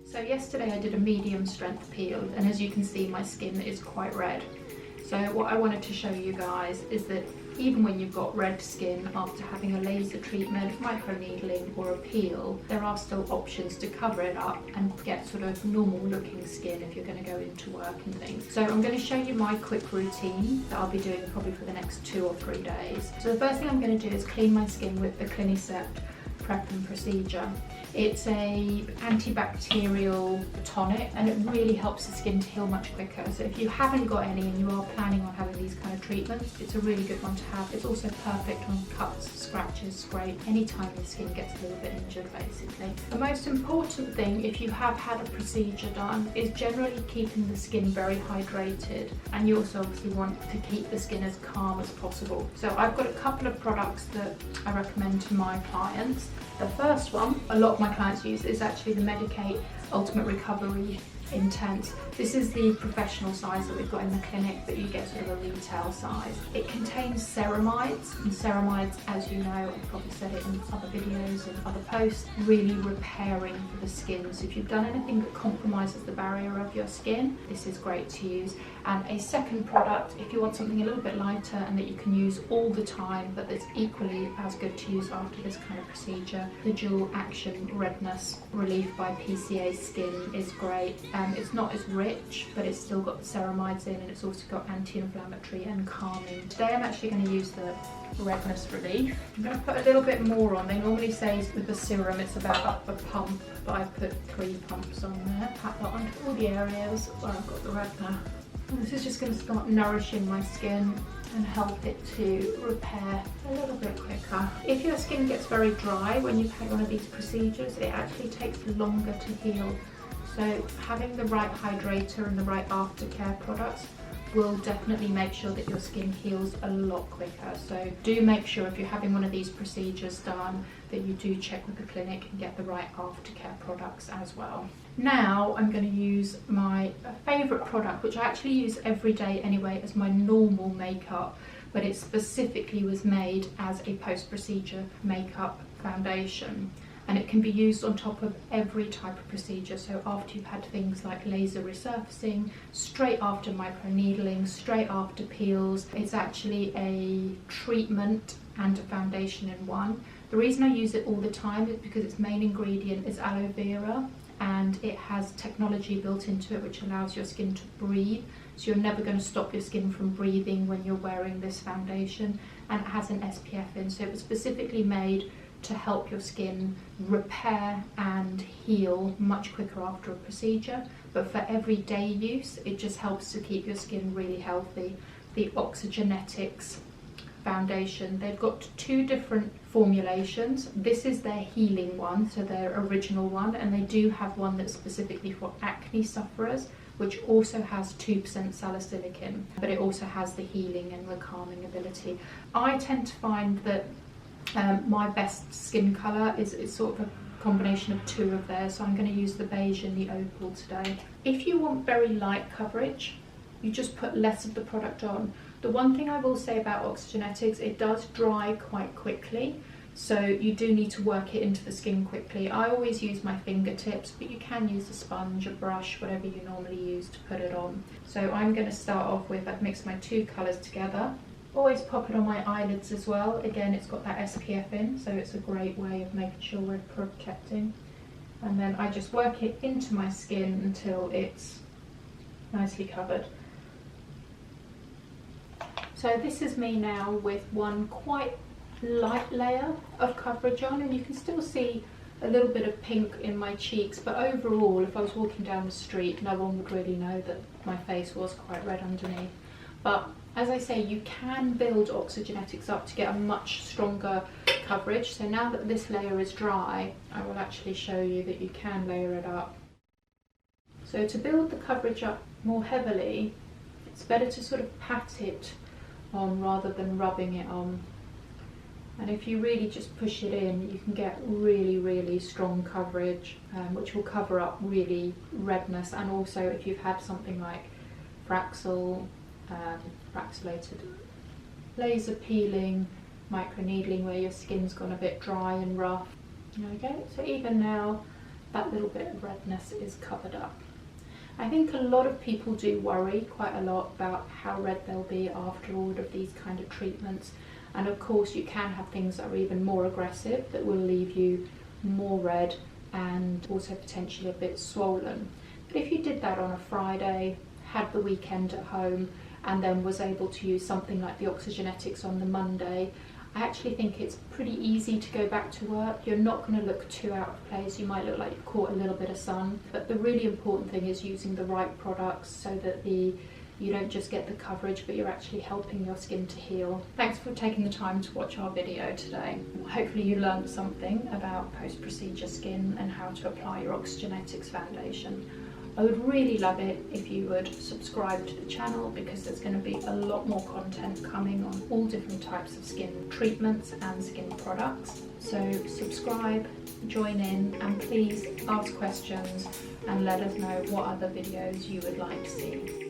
So yesterday I did a medium strength peel, and as you can see my skin is quite red. So what I wanted to show you guys is that even when you've got red skin after having a laser treatment, microneedling or a peel, there are still options to cover it up and get sort of normal looking skin if you're going to go into work and things. So I'm going to show you my quick routine that I'll be doing probably for the next 2 or 3 days. So the first thing I'm going to do is clean my skin with the Clinisept prep and procedure. It's a antibacterial tonic and it really helps the skin to heal much quicker. So if you haven't got any and you are planning on having these kind of treatments, it's a really good one to have. It's also perfect on cuts, scratches, scrape, anytime your skin gets a little bit injured basically. The most important thing if you have had a procedure done is generally keeping the skin very hydrated, and you also obviously want to keep the skin as calm as possible. So I've got a couple of products that I recommend to my clients. The first one a lot of my clients use is actually the Medicate Ultimate Recovery Intense. This is the professional size that we've got in the clinic, but you get sort of a retail size. It contains ceramides, and ceramides, as you know, I've probably said it in other videos and other posts, really repairing for the skin. So if you've done anything that compromises the barrier of your skin, this is great to use. And a second product, if you want something a little bit lighter and that you can use all the time, but that's equally as good to use after this kind of procedure, the dual action Redness Relief by PCA Skin is great. It's not as rich, but it's still got ceramides in, and it's also got anti-inflammatory and calming. Today I'm actually going to use the Redness Relief. I'm going to put a little bit more on. They normally say with the serum it's about up a pump, but I put 3 pumps on there. Pat that onto all the areas where I've got the redness. And this is just going to start nourishing my skin and help it to repair a little bit quicker. If your skin gets very dry when you've had one of these procedures, it actually takes longer to heal. So having the right hydrator and the right aftercare products will definitely make sure that your skin heals a lot quicker. So do make sure if you're having one of these procedures done that you do check with the clinic and get the right aftercare products as well. Now I'm going to use my favourite product, which I actually use every day anyway as my normal makeup, but it specifically was made as a post-procedure makeup foundation. And it can be used on top of every type of procedure. So after you've had things like laser resurfacing, straight after microneedling, straight after peels. It's actually a treatment and a foundation in one. The reason I use it all the time is because its main ingredient is aloe vera, and it has technology built into it which allows your skin to breathe. So you're never going to stop your skin from breathing when you're wearing this foundation, and it has an SPF in. So it was specifically made to help your skin repair and heal much quicker after a procedure, but for everyday use it just helps to keep your skin really healthy. The Oxygenetix foundation, they've got 2 different formulations. This is their healing one, so their original one, and they do have one that's specifically for acne sufferers, which also has 2% salicylic in, but it also has the healing and the calming ability. I tend to find that my best skin colour is sort of a combination of 2 of theirs, so I'm going to use the beige and the opal today. If you want very light coverage, you just put less of the product on. The one thing I will say about Oxygenetix, it does dry quite quickly, so you do need to work it into the skin quickly. I always use my fingertips, but you can use a sponge, a brush, whatever you normally use to put it on. So I'm going to start off with, I've mixed my 2 colours together. Always pop it on my eyelids as well. Again, it's got that SPF in, so it's a great way of making sure we're protecting. And then I just work it into my skin until it's nicely covered. So this is me now with one quite light layer of coverage on, and you can still see a little bit of pink in my cheeks, but overall if I was walking down the street no one would really know that my face was quite red underneath. But as I say, you can build Oxygenetix up to get a much stronger coverage. So now that this layer is dry, I will actually show you that you can layer it up. So to build the coverage up more heavily, it's better to sort of pat it on rather than rubbing it on. And if you really just push it in, you can get really strong coverage, which will cover up really redness. And also if you've had something like fraxelated laser peeling, microneedling, where your skin's gone a bit dry and rough. Okay, so even now that little bit of redness is covered up. I think a lot of people do worry quite a lot about how red they'll be after all of these kind of treatments. And of course you can have things that are even more aggressive that will leave you more red and also potentially a bit swollen. But if you did that on a Friday, had the weekend at home, and then was able to use something like the Oxygenetix on the Monday, I actually think it's pretty easy to go back to work. You're not going to look too out of place. You might look like you've caught a little bit of sun, but the really important thing is using the right products so that you don't just get the coverage, but you're actually helping your skin to heal. Thanks for taking the time to watch our video today. Hopefully you learned something about post-procedure skin and how to apply your Oxygenetix foundation. I would really love it if you would subscribe to the channel, because there's going to be a lot more content coming on all different types of skin treatments and skin products. So subscribe, join in, and please ask questions and let us know what other videos you would like to see.